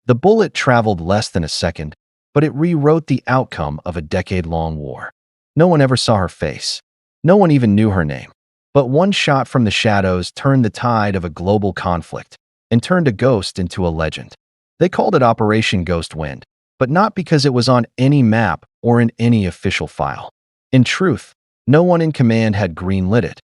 The bullet traveled less than a second, but it rewrote the outcome of a decade-long war. No one ever saw her face. No one even knew her name. But one shot from the shadows turned the tide of a global conflict and turned a ghost into a legend. They called it Operation Ghost Wind, but not because it was on any map or in any official file. In truth, no one in command had green-lit it.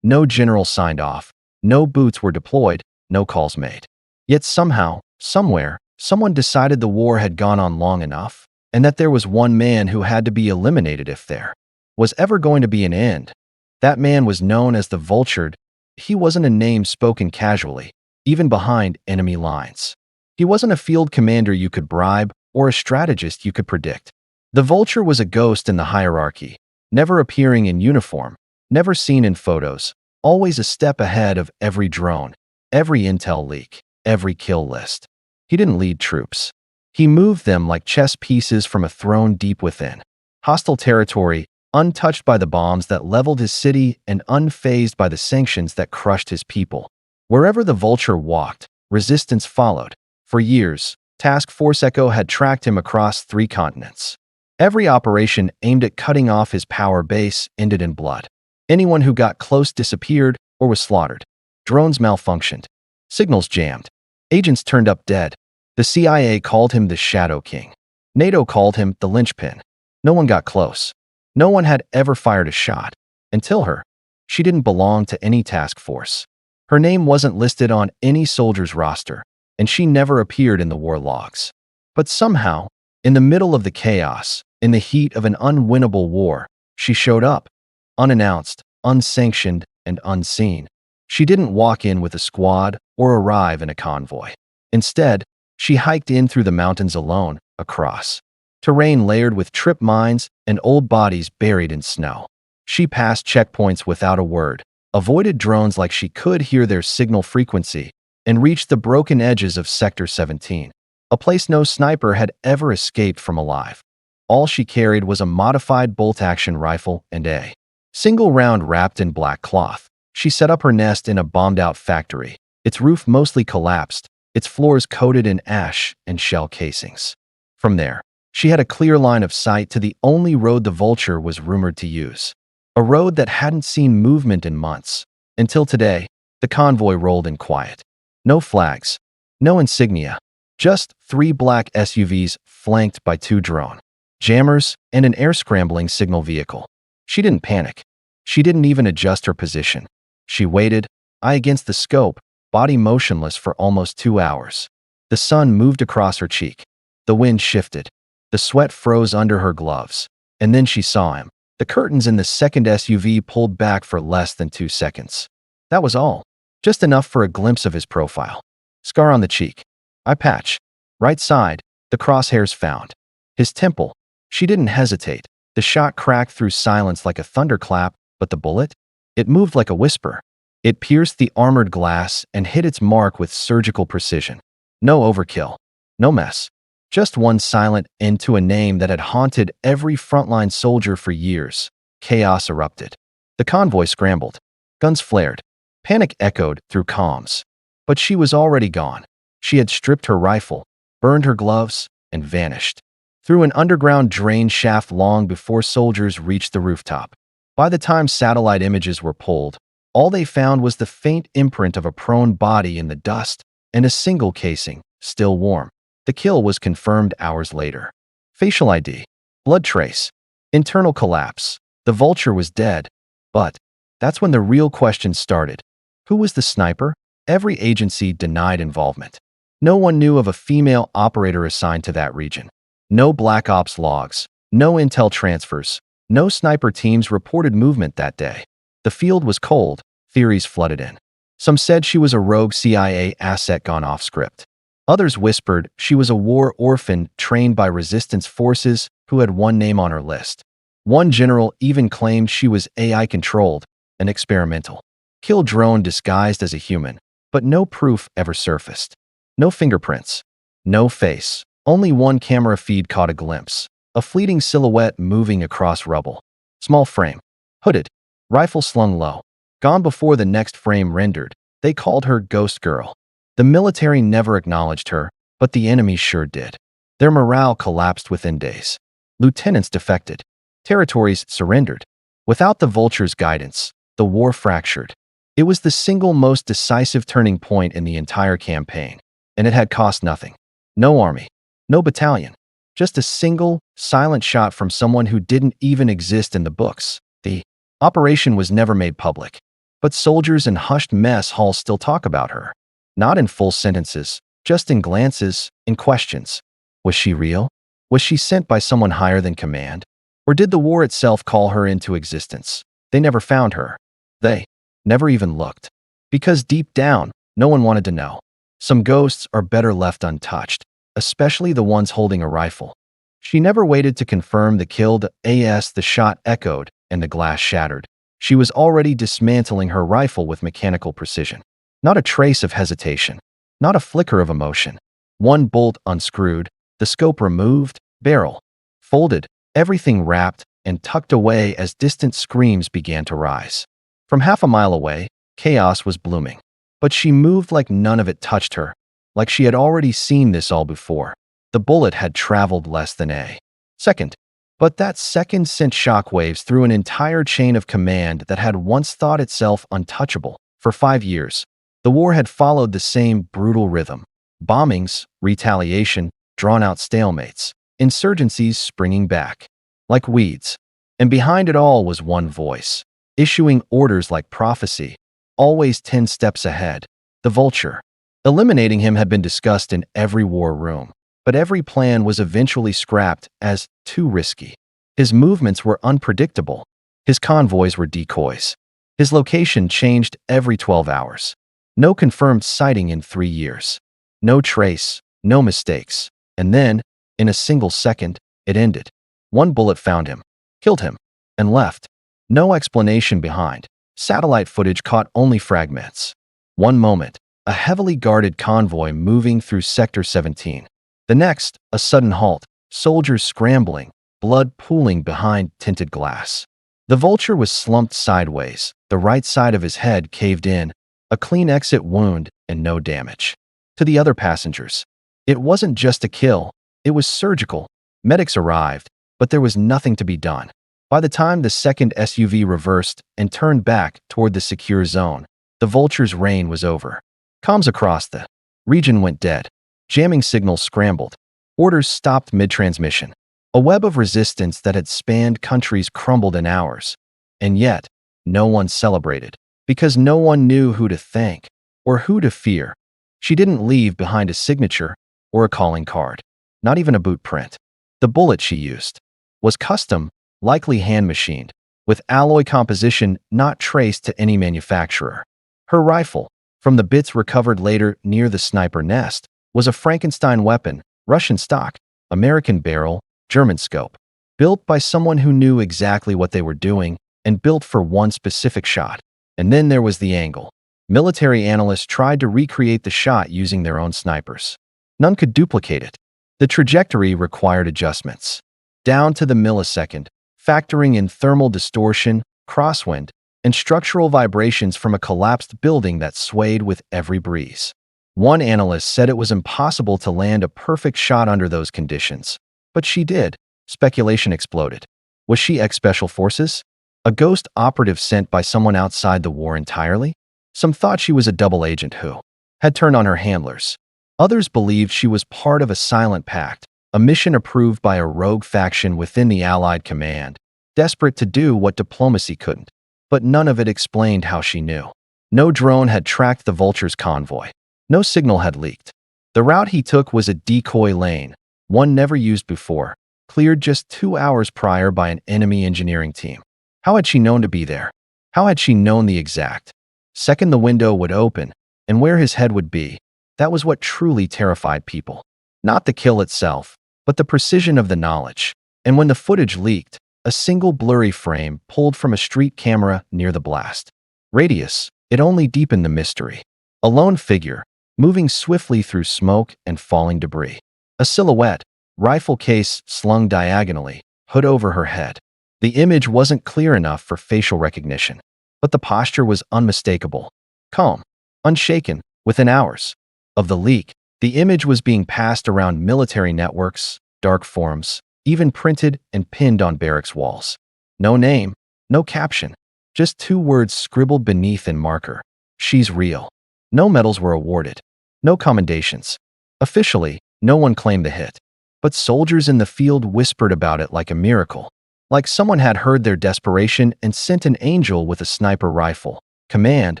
No general signed off. No boots were deployed. No calls made. Yet somehow, somewhere, someone decided the war had gone on long enough, and that there was one man who had to be eliminated if there was ever going to be an end. That man was known as the Vulture. He wasn't a name spoken casually, even behind enemy lines. He wasn't a field commander you could bribe or a strategist you could predict. The Vulture was a ghost in the hierarchy, never appearing in uniform, never seen in photos, always a step ahead of every drone, every intel leak, every kill list. He didn't lead troops. He moved them like chess pieces from a throne deep within hostile territory, untouched by the bombs that leveled his city and unfazed by the sanctions that crushed his people. Wherever the Vulture walked, resistance followed. For years, Task Force Echo had tracked him across 3 continents. Every operation aimed at cutting off his power base ended in blood. Anyone who got close disappeared or was slaughtered. Drones malfunctioned. Signals jammed. Agents turned up dead. The CIA called him the Shadow King. NATO called him the linchpin. No one got close. No one had ever fired a shot. Until her. She didn't belong to any task force. Her name wasn't listed on any soldier's roster, and she never appeared in the war logs. But somehow, in the middle of the chaos, in the heat of an unwinnable war, she showed up. Unannounced, unsanctioned, and unseen. She didn't walk in with a squad or arrive in a convoy. Instead, she hiked in through the mountains alone, across terrain layered with trip mines and old bodies buried in snow. She passed checkpoints without a word, avoided drones like she could hear their signal frequency, and reached the broken edges of Sector 17, a place no sniper had ever escaped from alive. All she carried was a modified bolt-action rifle and a single round wrapped in black cloth. She set up her nest in a bombed-out factory, its roof mostly collapsed, its floors coated in ash and shell casings. From there, she had a clear line of sight to the only road the Vulture was rumored to use. A road that hadn't seen movement in months. Until today, the convoy rolled in quiet. No flags, no insignia, just 3 black SUVs flanked by 2 drone jammers and an air-scrambling signal vehicle. She didn't panic. She didn't even adjust her position. She waited, eye against the scope, body motionless for almost 2 hours. The sun moved across her cheek. The wind shifted. The sweat froze under her gloves. And then she saw him. The curtains in the second SUV pulled back for less than 2 seconds. That was all. Just enough for a glimpse of his profile. Scar on the cheek. Eye patch. Right side, the crosshairs found. His temple. She didn't hesitate. The shot cracked through silence like a thunderclap, but the bullet? It moved like a whisper. It pierced the armored glass and hit its mark with surgical precision. No overkill. No mess. Just one silent end to a name that had haunted every frontline soldier for years. Chaos erupted. The convoy scrambled. Guns flared. Panic echoed through comms. But she was already gone. She had stripped her rifle, burned her gloves, and vanished. Through an underground drain shaft long before soldiers reached the rooftop. By the time satellite images were pulled, all they found was the faint imprint of a prone body in the dust and a single casing, still warm. The kill was confirmed hours later. Facial ID. Blood trace. Internal collapse. The Vulture was dead. But that's when the real question started. Who was the sniper? Every agency denied involvement. No one knew of a female operator assigned to that region. No Black Ops logs. No intel transfers. No sniper teams reported movement that day. The field was cold. Theories flooded in. Some said she was a rogue CIA asset gone off script. Others whispered she was a war orphan trained by resistance forces who had one name on her list. One general even claimed she was AI-controlled, an experimental kill drone disguised as a human, but no proof ever surfaced. No fingerprints. No face. Only one camera feed caught a glimpse. A fleeting silhouette moving across rubble. Small frame. Hooded. Rifle slung low. Gone before the next frame rendered. They called her Ghost Girl. The military never acknowledged her, but the enemy sure did. Their morale collapsed within days. Lieutenants defected. Territories surrendered. Without the vulture's guidance, the war fractured. It was the single most decisive turning point in the entire campaign, and it had cost nothing. No army, no battalion, just a single, silent shot from someone who didn't even exist in the books. The operation was never made public, but soldiers in hushed mess halls still talk about her. Not in full sentences, just in glances, in questions. Was she real? Was she sent by someone higher than command? Or did the war itself call her into existence? They never found her. They never even looked. Because deep down, no one wanted to know. Some ghosts are better left untouched, especially the ones holding a rifle. She never waited to confirm the kill. The shot echoed and the glass shattered. She was already dismantling her rifle with mechanical precision. Not a trace of hesitation. Not a flicker of emotion. One bolt unscrewed, the scope removed, barrel folded, everything wrapped and tucked away as distant screams began to rise. From half a mile away, chaos was blooming. But she moved like none of it touched her, like she had already seen this all before. The bullet had traveled less than a second. But that second sent shockwaves through an entire chain of command that had once thought itself untouchable. For 5 years, the war had followed the same brutal rhythm. Bombings, retaliation, drawn-out stalemates, insurgencies springing back like weeds. And behind it all was one voice, issuing orders like prophecy, always 10 steps ahead. The vulture. Eliminating him had been discussed in every war room, but every plan was eventually scrapped as too risky. His movements were unpredictable. His convoys were decoys. His location changed every 12 hours. No confirmed sighting in 3 years. No trace, no mistakes. And then, in a single second, it ended. One bullet found him, killed him, and left. No explanation behind. Satellite footage caught only fragments. One moment, a heavily guarded convoy moving through Sector 17. The next, a sudden halt, soldiers scrambling, blood pooling behind tinted glass. The vulture was slumped sideways, the right side of his head caved in, a clean exit wound and no damage. To the other passengers, it wasn't just a kill, it was surgical. Medics arrived, but there was nothing to be done. By the time the second SUV reversed and turned back toward the secure zone, the vulture's reign was over. Comms across the region went dead. Jamming signals scrambled. Orders stopped mid-transmission. A web of resistance that had spanned countries crumbled in hours. And yet, no one celebrated, because no one knew who to thank or who to fear. She didn't leave behind a signature or a calling card, not even a boot print. The bullet she used was custom, likely hand-machined, with alloy composition not traced to any manufacturer. Her rifle, from the bits recovered later near the sniper nest, was a Frankenstein weapon, Russian stock, American barrel, German scope, built by someone who knew exactly what they were doing and built for one specific shot. And then there was the angle. Military analysts tried to recreate the shot using their own snipers. None could duplicate it. The trajectory required adjustments, down to the millisecond, factoring in thermal distortion, crosswind, and structural vibrations from a collapsed building that swayed with every breeze. One analyst said it was impossible to land a perfect shot under those conditions. But she did. Speculation exploded. Was she ex-special forces? A ghost operative sent by someone outside the war entirely? Some thought she was a double agent who had turned on her handlers. Others believed she was part of a silent pact, a mission approved by a rogue faction within the Allied command, desperate to do what diplomacy couldn't. But none of it explained how she knew. No drone had tracked the vulture's convoy. No signal had leaked. The route he took was a decoy lane, one never used before, cleared just 2 hours prior by an enemy engineering team. How had she known to be there? How had she known the exact second the window would open and where his head would be? That was what truly terrified people. Not the kill itself, but the precision of the knowledge. And when the footage leaked, a single blurry frame pulled from a street camera near the blast radius, it only deepened the mystery. A lone figure, moving swiftly through smoke and falling debris. A silhouette, rifle case slung diagonally, hood over her head. The image wasn't clear enough for facial recognition, but the posture was unmistakable. Calm, unshaken, within hours of the leak, The image was being passed around military networks, dark forums, even printed and pinned on barracks walls. No name, no caption, just two words scribbled beneath in marker. She's real. No medals were awarded. No commendations. Officially, no one claimed the hit. But soldiers in the field whispered about it like a miracle. Like someone had heard their desperation and sent an angel with a sniper rifle. Command,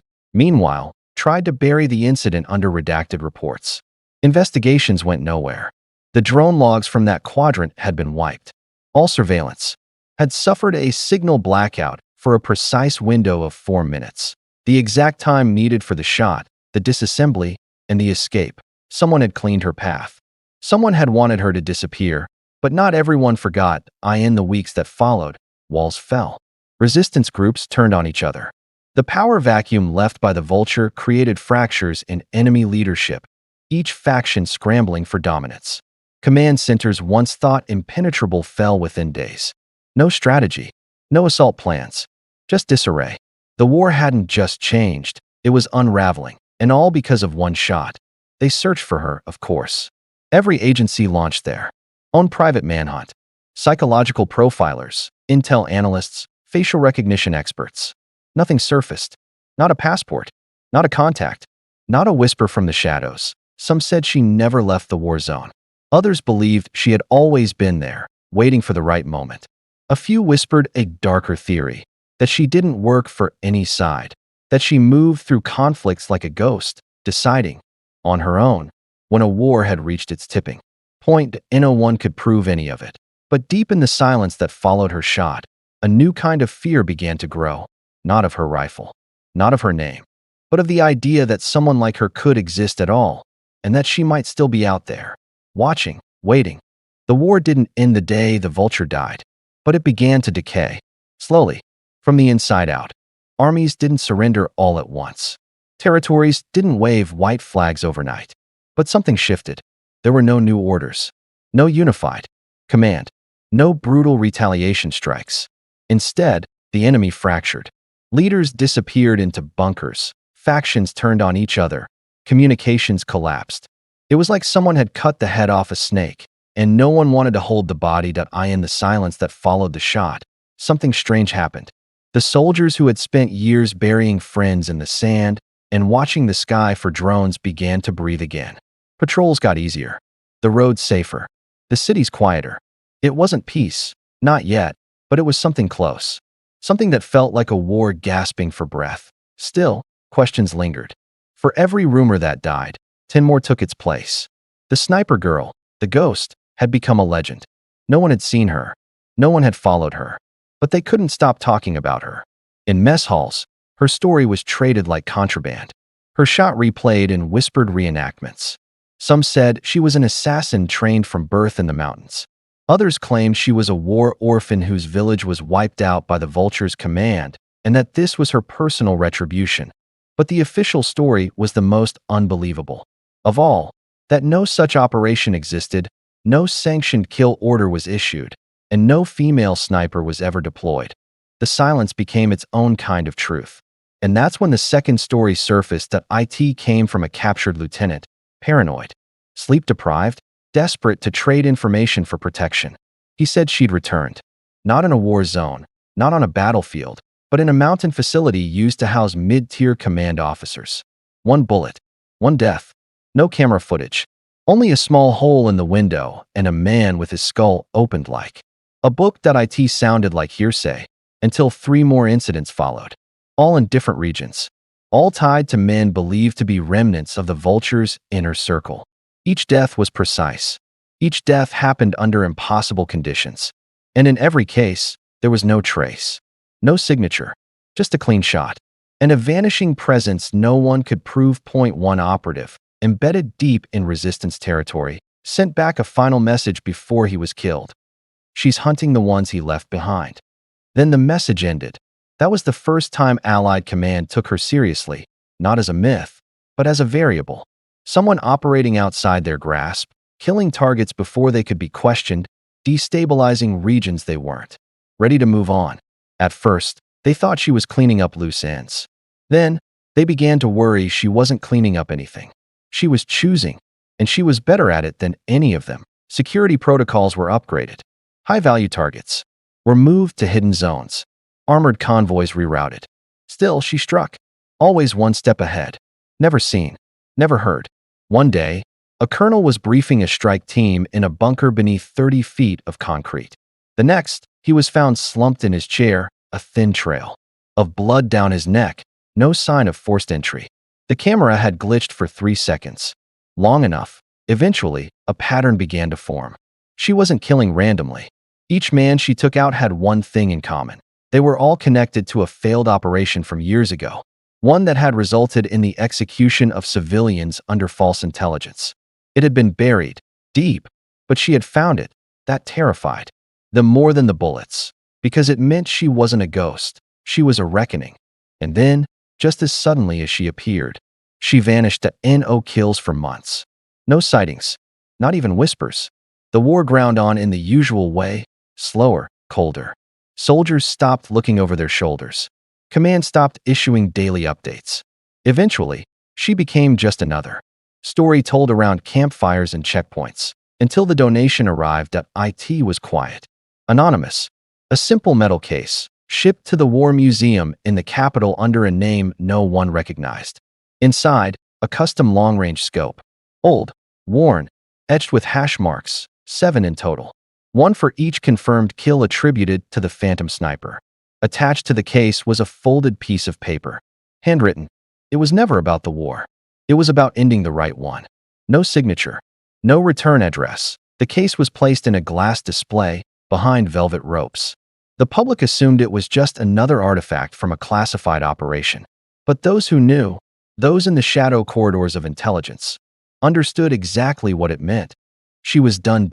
meanwhile, tried to bury the incident under redacted reports. Investigations went nowhere. The drone logs from that quadrant had been wiped. All surveillance had suffered a signal blackout for a precise window of 4 minutes. The exact time needed for the shot, the disassembly, and the escape. Someone had cleaned her path. Someone had wanted her to disappear, but not everyone forgot. In the weeks that followed, walls fell. Resistance groups turned on each other. The power vacuum left by the Vulture created fractures in enemy leadership, each faction scrambling for dominance. Command centers once thought impenetrable fell within days. No strategy, no assault plans, just disarray. The war hadn't just changed, it was unraveling, and all because of one shot. They searched for her, of course. Every agency launched their own private manhunt. Psychological profilers, intel analysts, facial recognition experts. Nothing surfaced. Not a passport. Not a contact. Not a whisper from the shadows. Some said she never left the war zone. Others believed she had always been there, waiting for the right moment. A few whispered a darker theory, that she didn't work for any side, that she moved through conflicts like a ghost, deciding, on her own, when a war had reached its tipping point. No one could prove any of it. But deep in the silence that followed her shot, a new kind of fear began to grow, not of her rifle, not of her name, but of the idea that someone like her could exist at all, and that she might still be out there, watching, waiting. The war didn't end the day the Vulture died, but it began to decay, slowly, from the inside out. Armies didn't surrender all at once. Territories didn't wave white flags overnight. But something shifted. There were no new orders, no unified command, no brutal retaliation strikes. Instead, the enemy fractured. Leaders disappeared into bunkers, factions turned on each other, communications collapsed. It was like someone had cut the head off a snake, and no one wanted to hold the body. In the silence that followed the shot, something strange happened. The soldiers who had spent years burying friends in the sand and watching the sky for drones began to breathe again. Patrols got easier. The roads safer. The cities quieter. It wasn't peace, not yet, but it was something close. Something that felt like a war gasping for breath. Still, questions lingered. For every rumor that died, 10 more took its place. The sniper girl, the ghost, had become a legend. No one had seen her. No one had followed her. But they couldn't stop talking about her. In mess halls, her story was traded like contraband. Her shot replayed in whispered reenactments. Some said she was an assassin trained from birth in the mountains. Others claimed she was a war orphan whose village was wiped out by the Vulture's command, and that this was her personal retribution. But the official story was the most unbelievable of all, that no such operation existed, no sanctioned kill order was issued, and no female sniper was ever deployed. The silence became its own kind of truth. And that's when the second story surfaced. That it came from a captured lieutenant, paranoid, sleep-deprived, desperate to trade information for protection. He said she'd returned. Not in a war zone, not on a battlefield, but in a mountain facility used to house mid-tier command officers. One bullet, one death, no camera footage, only a small hole in the window and a man with his skull opened like a book. It sounded like hearsay, until 3 more incidents followed, all in different regions, all tied to men believed to be remnants of the Vulture's inner circle. Each death was precise. Each death happened under impossible conditions. And in every case, there was no trace, no signature, just a clean shot, and a vanishing presence no one could prove. One operative, embedded deep in resistance territory, sent back a final message before he was killed. She's hunting the ones he left behind. Then the message ended. That was the first time Allied command took her seriously, not as a myth, but as a variable. Someone operating outside their grasp, killing targets before they could be questioned, destabilizing regions they weren't ready to move on. At first, they thought she was cleaning up loose ends. Then, they began to worry she wasn't cleaning up anything. She was choosing and she was better at it than any of them. Security protocols were upgraded. High-value targets were moved to hidden zones. Armored convoys rerouted. Still, she struck. Always one step ahead. Never seen. Never heard. One day, a colonel was briefing a strike team in a bunker beneath 30 feet of concrete. The next, he was found slumped in his chair, a thin trail of blood down his neck, no sign of forced entry. The camera had glitched for 3 seconds. Long enough. Eventually, a pattern began to form. She wasn't killing randomly. Each man she took out had one thing in common. They were all connected to a failed operation from years ago, one that had resulted in the execution of civilians under false intelligence. It had been buried, deep, but she had found it. That terrified them more than the bullets, because it meant she wasn't a ghost. She was a reckoning. And then, just as suddenly as she appeared, she vanished to no kills for months. No sightings, not even whispers. The war ground on in the usual way, slower, colder. Soldiers stopped looking over their shoulders. Command stopped issuing daily updates. Eventually, she became just another story told around campfires and checkpoints, until the donation arrived that IT was quiet. Anonymous. A simple metal case, shipped to the War Museum in the capital under a name no one recognized. Inside, a custom long-range scope. Old, worn, etched with hash marks, 7 in total. One for each confirmed kill attributed to the Phantom Sniper. Attached to the case was a folded piece of paper. Handwritten. It was never about the war. It was about ending the right one. No signature. No return address. The case was placed in a glass display, behind velvet ropes. The public assumed it was just another artifact from a classified operation. But those who knew, those in the shadow corridors of intelligence, understood exactly what it meant. She was done.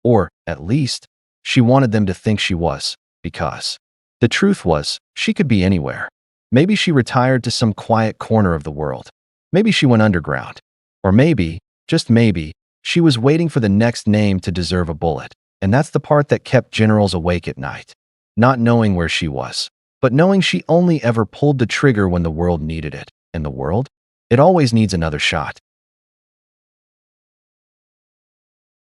Or, at least, she wanted them to think she was, because the truth was, she could be anywhere. Maybe she retired to some quiet corner of the world. Maybe she went underground. Or maybe, just maybe, she was waiting for the next name to deserve a bullet. And that's the part that kept generals awake at night. Not knowing where she was, but knowing she only ever pulled the trigger when the world needed it. And the world? It always needs another shot.